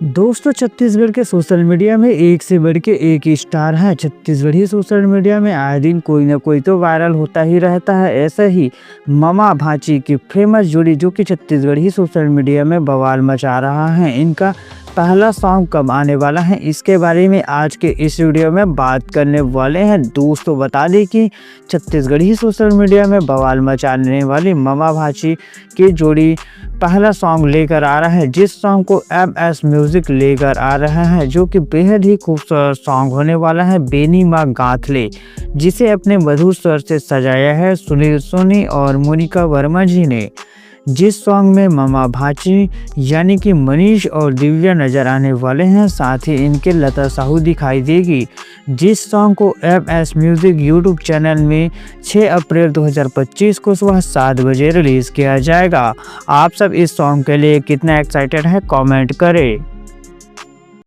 दोस्तों छत्तीसगढ़ के social media में एक से बढ़ के एक स्टार है। छत्तीसगढ़ी सोशल मीडिया में आए दिन कोई ना कोई तो वायरल होता ही रहता है। ऐसा ही मामा भांची की फेमस जोड़ी जो कि छत्तीसगढ़ी सोशल मीडिया में बवाल मचा रहा है। इनका पहला सॉन्ग कब आने वाला है, इसके बारे में आज के इस वीडियो में बात करने वाले हैं। दोस्तों बता दें कि छत्तीसगढ़ी सोशल मीडिया में बवाल मचाने वाली मामा भांची की जोड़ी पहला सॉन्ग लेकर आ रहा है, जिस सॉन्ग को MS म्यूजिक लेकर आ रहा है, जो कि बेहद ही खूबसूरत सॉन्ग होने वाला है। बेनी माँ गाथले, जिसे अपने मधुर स्वर से सजाया है सुनील सोनी और मोनिका वर्मा जी ने। जिस सॉन्ग में मामा भांची यानी कि मनीष और दिव्या नजर आने वाले हैं, साथ ही इनके लता साहू दिखाई देगी। जिस सॉन्ग को MS म्यूजिक यूट्यूब चैनल में 6 अप्रैल 2025 को सुबह 7 बजे रिलीज किया जाएगा। आप सब इस सॉन्ग के लिए कितना एक्साइटेड है, कमेंट करें।